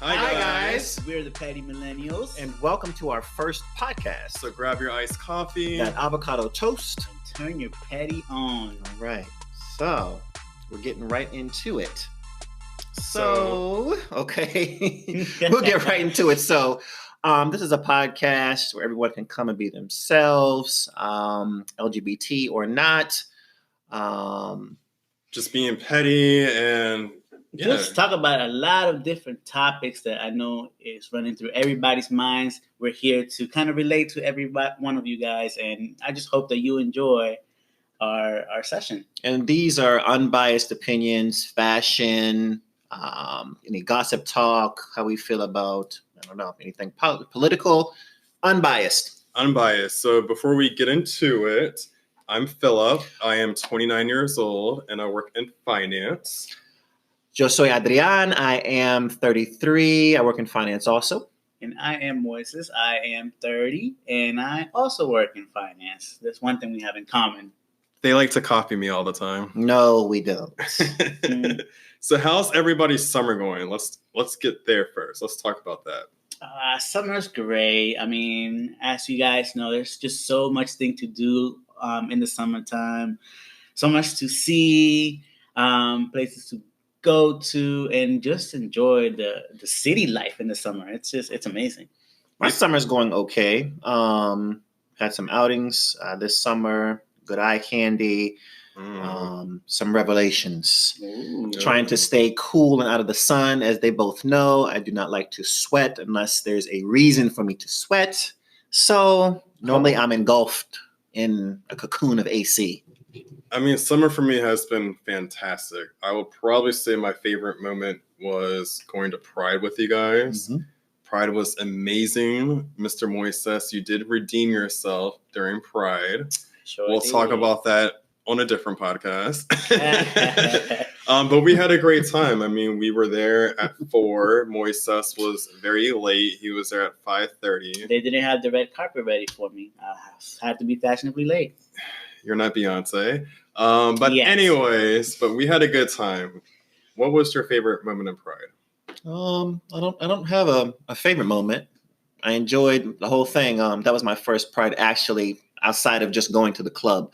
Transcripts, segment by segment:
Hi guys. We're the Petty Millennials. And welcome to our first podcast. So grab your iced coffee. That avocado toast. And turn your petty on. All right. So we're getting right into it. Okay. We'll get right into it. So this is a podcast where everyone can come and be themselves, LGBT or not. Just being petty and just talk about a lot of different topics that I know is running through everybody's minds. We're here to kind of relate to every one of you guys, and I just hope that you enjoy our session. And these are unbiased opinions, fashion, any gossip talk, how we feel about, I don't know, anything political, unbiased. Unbiased. So before we get into it, I'm Phillip. I am 29 years old, and I work in finance. Yo soy Adrian. I am 33. I work in finance also. And I am Moises. I am 30, and I also work in finance. That's one thing we have in common. They like to copy me all the time. No, we don't. So how's everybody's summer going? Let's get there first. Let's talk about that. Summer's great. I mean, as you guys know, there's just so much thing to do in the summertime. So much to see, places to go to, and just enjoy the city life in the summer. It's amazing. My summer's going okay. Had some outings this summer, good eye candy, some revelations. Ooh. Trying to stay cool and out of the sun. As they both know, I do not like to sweat unless there's a reason for me to sweat. So normally I'm engulfed in a cocoon of AC. I mean, summer for me has been fantastic. I will probably say my favorite moment was going to Pride with you guys. Mm-hmm. Pride was amazing. Mr. Moises, you did redeem yourself during Pride. Sure We'll did. talk about that on a different podcast. But we had a great time. I mean, we were there at 4. Moises was very late. He was there at 5:30. They didn't have the red carpet ready for me. I had to be fashionably late. You're not Beyonce. But Yes. anyways, but we had a good time. What was your favorite moment in Pride? I don't have a favorite moment. I enjoyed the whole thing. That was my first Pride, actually, outside of just going to the club.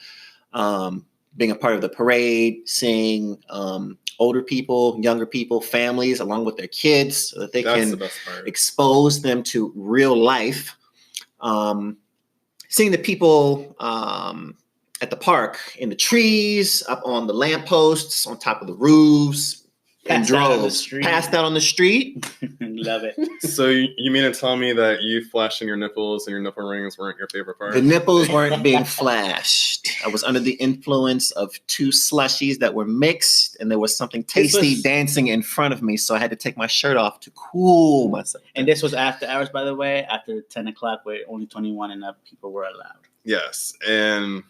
Being a part of the parade, seeing older people, younger people, families, along with their kids, so that they That's can the best part. expose them to real life. Seeing the people at the park, in the trees, up on the lampposts, on top of the roofs, in Passed out on the droves, street. passed out on the street. Love it. So you mean to tell me that you flashing your nipples and your nipple rings weren't your favorite part? The nipples weren't being flashed. I was under the influence of 2 slushies that were mixed, and there was something tasty dancing in front of me, so I had to take my shirt off to cool myself. And this was after hours, by the way, after 10 o'clock, where only 21 and up people were allowed. Yes, and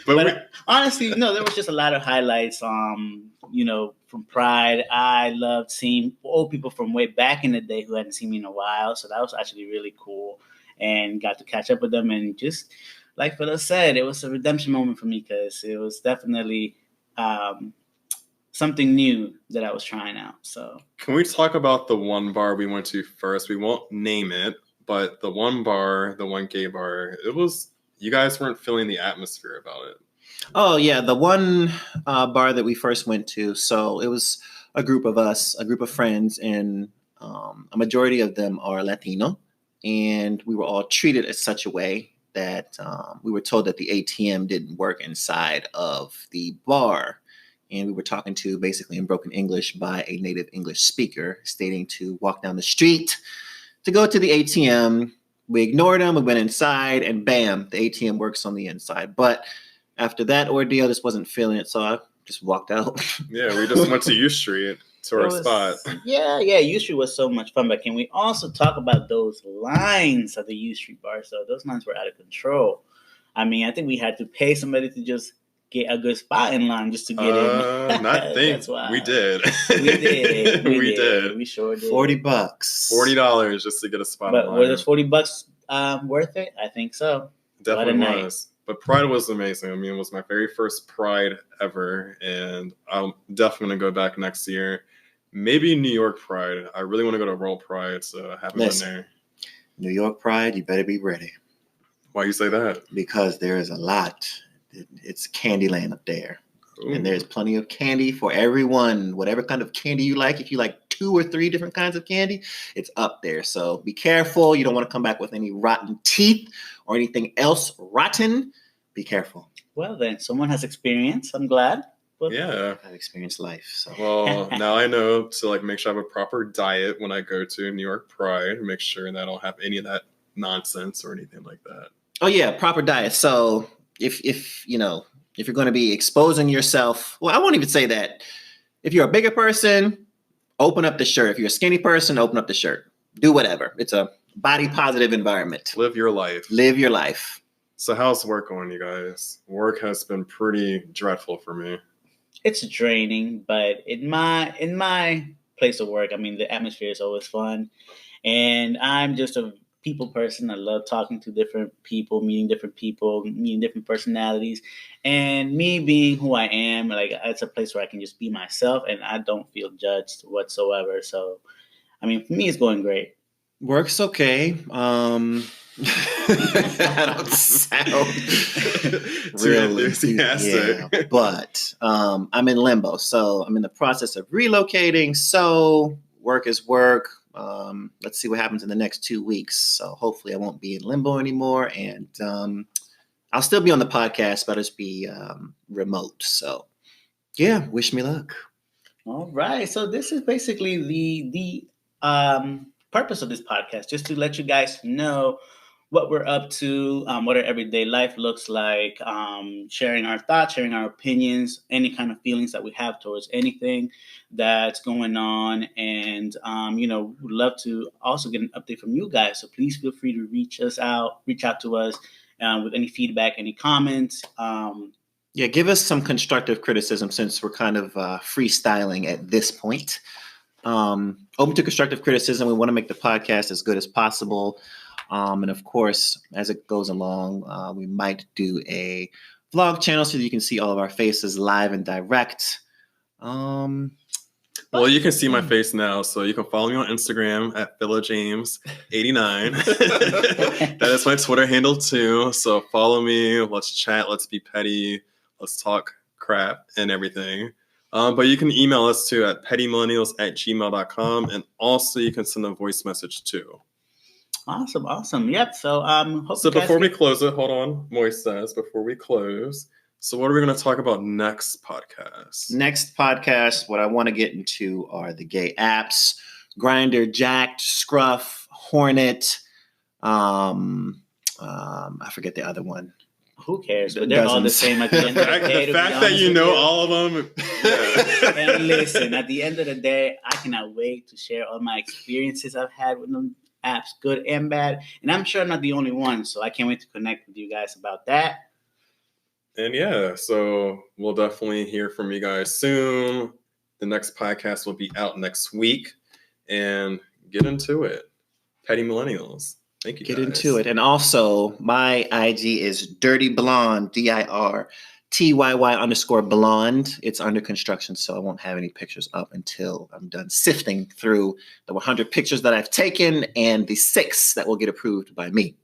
but honestly, no, there was just a lot of highlights. From Pride. I loved seeing old people from way back in the day who hadn't seen me in a while, so that was actually really cool, and got to catch up with them. And just like Phillip said, it was a redemption moment for me, because it was definitely something new that I was trying out. So can we talk about the one bar we went to first? We won't name it, but the one bar, the one gay bar, you guys weren't feeling the atmosphere about it. Oh, yeah, the one bar that we first went to. So it was a group of us, a group of friends, and a majority of them are Latino. And we were all treated in such a way that we were told that the ATM didn't work inside of the bar. And we were talking to, basically in broken English, by a native English speaker, stating to walk down the street to go to the ATM. We ignored him. We went inside, and bam, the ATM works on the inside. But after that ordeal, I just wasn't feeling it, so I just walked out. Yeah, we just went to U Street to our spot. Yeah, U Street was so much fun. But can we also talk about those lines at the U Street bar? So those lines were out of control. I mean, I think we had to pay somebody to just get a good spot in line just to get in. Not think. That's why. We did. We did. We sure did. $40. $40 just to get a spot. But were those $40 worth it? I think so. Definitely was. But Pride was amazing. I mean, it was my very first Pride ever, and I'm definitely going to go back next year. maybe New York Pride. I really want to go to World Pride, so I haven't been there. New York Pride, you better be ready. Why you say that? Because there is a lot. It's Candyland up there. Ooh. And there's plenty of candy for everyone. Whatever kind of candy you like. If you like 2 or 3 different kinds of candy, it's up there. So be careful. You don't want to come back with any rotten teeth or anything else rotten. Be careful. Well, then, someone has experience. I'm glad. But yeah. I've experienced life. So. Well, now I know to make sure I have a proper diet when I go to New York Pride. Make sure that I don't have any of that nonsense or anything like that. Oh, yeah. Proper diet. So if you're going to be exposing yourself, well, I won't even say that. If you're a bigger person, open up the shirt. If you're a skinny person, open up the shirt. Do whatever. It's a body positive environment. Live your life. Live your life. So how's work going, you guys? Work has been pretty dreadful for me. It's draining, but in my place of work, I mean, the atmosphere is always fun. And I'm just a people person. I love talking to different people, meeting different personalities. And me being who I am, it's a place where I can just be myself and I don't feel judged whatsoever. So, I mean, for me, it's going great. Work's okay. I don't sound really enthusiastic. Yeah, but I'm in limbo. So I'm in the process of relocating. So work is work. Let's see what happens in the next 2 weeks. So hopefully I won't be in limbo anymore. And I'll still be on the podcast, but I'll just be remote. So yeah, wish me luck. All right. So this is basically the purpose of this podcast, just to let you guys know what we're up to, what our everyday life looks like, sharing our thoughts, sharing our opinions, any kind of feelings that we have towards anything that's going on. And, we'd love to also get an update from you guys. So please feel free to reach out to us with any feedback, any comments. Yeah, give us some constructive criticism since we're kind of freestyling at this point. Open to constructive criticism. We want to make the podcast as good as possible. And of course, as it goes along, we might do a vlog channel so that you can see all of our faces live and direct. Well, you can see my face now, so you can follow me on Instagram at PhillipJames89. That is my Twitter handle too. So follow me. Let's chat. Let's be petty. Let's talk crap and everything. But you can email us too at pettymillennials@gmail.com. And also you can send a voice message too. Awesome. Yep. So before we close it, hold on. Moises, before we close. So what are we going to talk about next podcast? Next podcast, what I want to get into are the gay apps: Grindr, Jacked, Scruff, Hornet. I forget the other one. Who cares? But they're all the same at the end of the day. The fact that you know all of them. Yeah. And listen, at the end of the day, I cannot wait to share all my experiences I've had with them apps, good and bad. And I'm sure I'm not the only one, so I can't wait to connect with you guys about that. And yeah, so we'll definitely hear from you guys soon. The next podcast will be out next week. And get into it. Petty Millennials. Thank you, Get guys. into it. And also, my IG is Dirty Blonde, DIRTYY_blonde. It's under construction, so I won't have any pictures up until I'm done sifting through the 100 pictures that I've taken and the 6 that will get approved by me.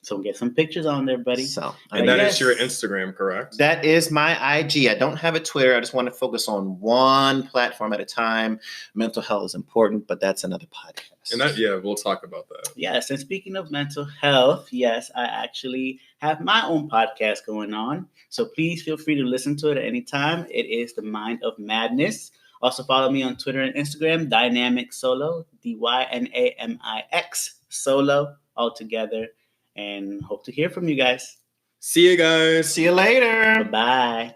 So get some pictures on there, buddy. And that is your Instagram, correct? That is my IG. I don't have a Twitter. I just want to focus on one platform at a time. Mental health is important, but that's another podcast. And we'll talk about that. Yes, and speaking of mental health, yes, I actually have my own podcast going on. So please feel free to listen to it at any time. It is The Mind of Madness. Also follow me on Twitter and Instagram, Dynamic Solo, DYNAMIX Solo, all together. And hope to hear from you guys. See you guys. See you later. Bye-bye.